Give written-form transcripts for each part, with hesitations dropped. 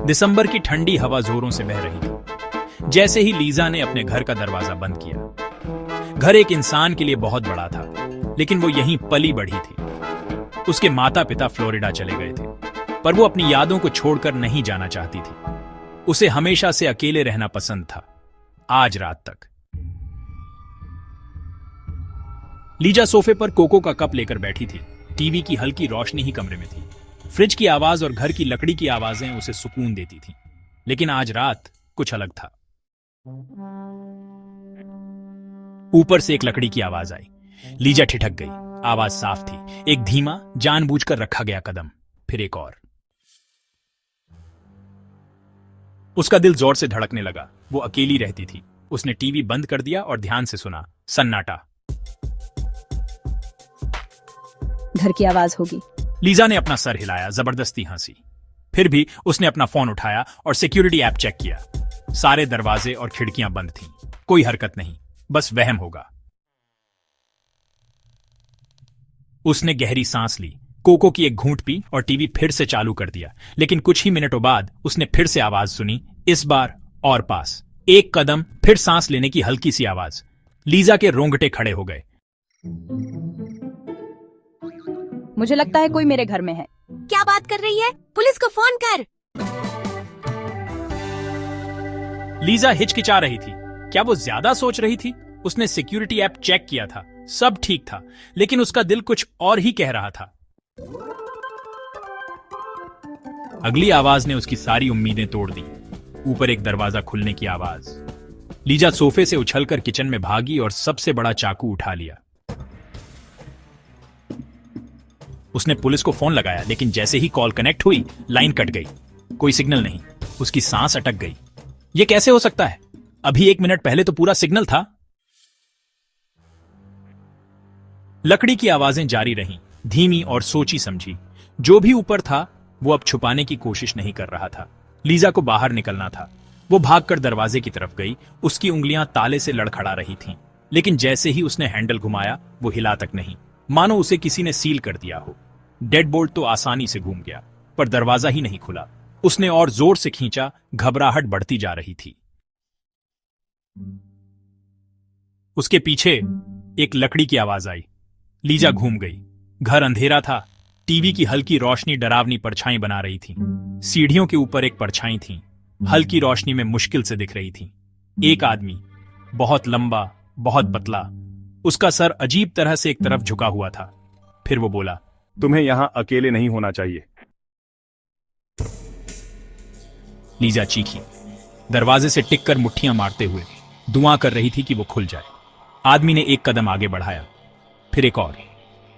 दिसंबर की ठंडी हवा जोरों से बह रही थी। जैसे ही लीजा ने अपने घर का दरवाजा बंद किया। घर एक इंसान के लिए बहुत बड़ा था, लेकिन वो यहीं पली बढ़ी थी। उसके माता पिता फ्लोरिडा चले गए थे, पर वो अपनी यादों को छोड़कर नहीं जाना चाहती थी। उसे हमेशा से अकेले रहना पसंद था, आज रात तक। लीजा सोफे पर कोको का कप लेकर बैठी थी। टीवी की हल्की रोशनी ही कमरे में थी। फ्रिज की आवाज और घर की लकड़ी की आवाजें उसे सुकून देती थीं। लेकिन आज रात कुछ अलग था। ऊपर से एक लकड़ी की आवाज आई। लीजा ठिठक गई। आवाज साफ थी, एक धीमा, जानबूझकर रखा गया कदम, फिर एक और। उसका दिल जोर से धड़कने लगा। वो अकेली रहती थी। उसने टीवी बंद कर दिया और ध्यान से सुना। सन्नाटा। घर की आवाज होगी। लीजा ने अपना सर हिलाया, जबरदस्ती हंसी। फिर भी उसने अपना फोन उठाया और सिक्योरिटी ऐप चेक किया। सारे दरवाजे और खिड़कियां बंद थीं। कोई हरकत नहीं, बस वहम होगा। उसने गहरी सांस ली, कोको की एक घूंट पी और टीवी फिर से चालू कर दिया। लेकिन कुछ ही मिनटों बाद उसने फिर से आवाज सुनी, इस बार और पास। एक कदम, फिर सांस लेने की हल्की सी आवाज। लीजा के रोंगटे खड़े हो गए। मुझे लगता है कोई मेरे घर में है। क्या बात कर रही है? पुलिस को फोन कर। लीजा हिचकिचा रही थी। क्या वो ज्यादा सोच रही थी? उसने सिक्योरिटी ऐप चेक किया था, सब ठीक था, लेकिन उसका दिल कुछ और ही कह रहा था। अगली आवाज ने उसकी सारी उम्मीदें तोड़ दी। ऊपर एक दरवाजा खुलने की आवाज। लीजा सोफे से उछलकर किचन में भागी और सबसे बड़ा चाकू उठा लिया। उसने पुलिस को फोन लगाया, लेकिन जैसे ही कॉल कनेक्ट हुई, लाइन कट गई। कोई सिग्नल नहीं। उसकी सांस अटक गई। यह कैसे हो सकता है? अभी 1 मिनट पहले तो पूरा सिग्नल था। लकड़ी की आवाजें जारी रहीं, धीमी और सोची समझी। जो भी ऊपर था वो अब छुपाने की कोशिश नहीं कर रहा था। लीजा को बाहर निकलना था। वो भागकर दरवाजे की तरफ गई। उसकी उंगलियां ताले से लड़खड़ा रही थीं, लेकिन जैसे ही उसने हैंडल घुमाया, वो हिला तक नहीं, मानो उसे किसी ने सील कर दिया हो। डेडबोल्ट तो आसानी से घूम गया, पर दरवाजा ही नहीं खुला। उसने और जोर से खींचा, घबराहट बढ़ती जा रही थी। उसके पीछे एक लकड़ी की आवाज आई। लीजा घूम गई। घर अंधेरा था। टीवी की हल्की रोशनी डरावनी परछाई बना रही थी। सीढ़ियों के ऊपर एक परछाई थी, हल्की रोशनी में मुश्किल से दिख रही थी। एक आदमी, बहुत लंबा, बहुत पतला। उसका सर अजीब तरह से एक तरफ झुका हुआ था। फिर वो बोला, तुम्हें यहां अकेले नहीं होना चाहिए। लीजा चीखी, दरवाजे से टिककर मुट्ठियां मारते हुए। दुआ कर रही थी कि वो खुल जाए। आदमी ने एक कदम आगे बढ़ाया, फिर एक और।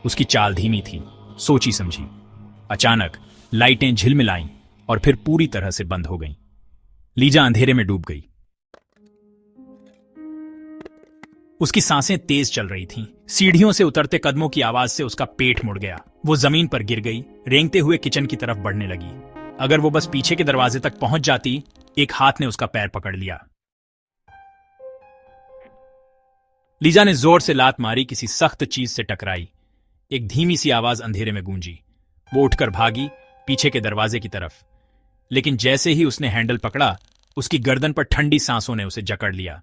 उसकी चाल धीमी थी, सोची समझी। अचानक लाइटें झिलमिलाईं और फिर पूरी तरह से बंद हो गईं। लीजा अंधेरे में डूब गई। उसकी सांसें तेज चल रही थीं। सीढ़ियों से उतरते कदमों की आवाज से उसका पेट मुड़ गया। वो जमीन पर गिर गई, रेंगते हुए किचन की तरफ बढ़ने लगी। अगर वो बस पीछे के दरवाजे तक पहुंच जाती। एक हाथ ने उसका पैर पकड़ लिया। लीजा ने जोर से लात मारी, किसी सख्त चीज से टकराई। एक धीमी सी आवाज अंधेरे में गूंजी। वो उठकर भागी पीछे के दरवाजे की तरफ, लेकिन जैसे ही उसने हैंडल पकड़ा, उसकी गर्दन पर ठंडी सांसों ने उसे जकड़ लिया।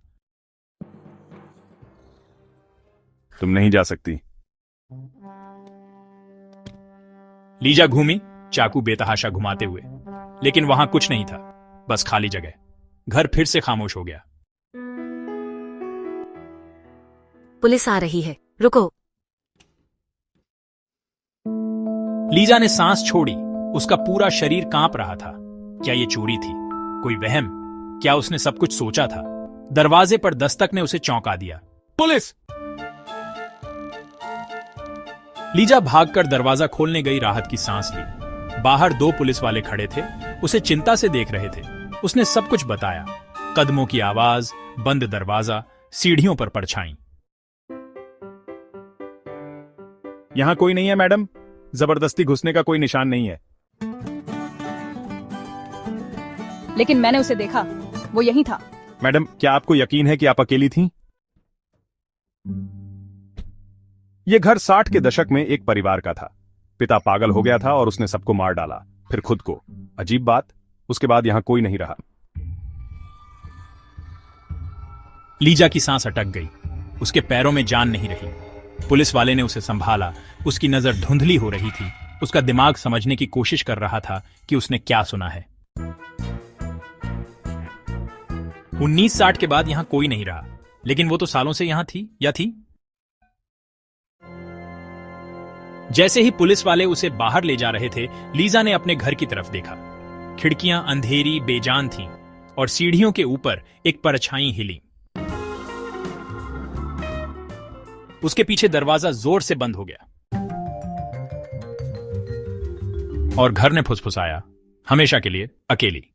तुम नहीं जा सकती। लीजा घूमी, चाकू बेतहाशा घुमाते हुए, लेकिन वहां कुछ नहीं था, बस खाली जगह। घर फिर से खामोश हो गया। पुलिस आ रही है, रुको। लीजा ने सांस छोड़ी। उसका पूरा शरीर कांप रहा था। क्या ये चोरी थी? कोई वहम? क्या उसने सब कुछ सोचा था? दरवाजे पर दस्तक ने उसे चौंका दिया। पुलिस! लीजा भागकर दरवाजा खोलने गई, राहत की सांस ली। बाहर 2 पुलिस वाले खड़े थे, उसे चिंता से देख रहे थे। उसने सब कुछ बताया, कदमों की आवाज, बंद दरवाजा, सीढ़ियों पर परछाई। यहां कोई नहीं है मैडम। जबरदस्ती घुसने का कोई निशान नहीं है। लेकिन मैंने उसे देखा, वो यहीं था। मैडम, क्या आपको यकीन है कि आप अकेली थीं? यह घर 60 के दशक में एक परिवार का था। पिता पागल हो गया था और उसने सबको मार डाला, फिर खुद को। अजीब बात, उसके बाद यहां कोई नहीं रहा। लीजा की सांस अटक गई, उसके पैरों में जान नहीं रही। पुलिस वाले ने उसे संभाला, उसकी नजर धुंधली हो रही थी, उसका दिमाग समझने की कोशिश कर रहा था कि उसने क्या सुना है। 1960 के बाद यहां कोई नहीं रहा, लेकिन वो तो सालों से यहां थी या थी। जैसे ही पुलिस वाले उसे बाहर ले जा रहे थे, लीजा ने अपने घर की तरफ देखा। खिड़कियां अंधेरी बेजान थीं और सीढ़ियों के ऊपर एक परछाई हिली। उसके पीछे दरवाजा जोर से बंद हो गया और घर ने फुसफुसाया, हमेशा के लिए अकेली।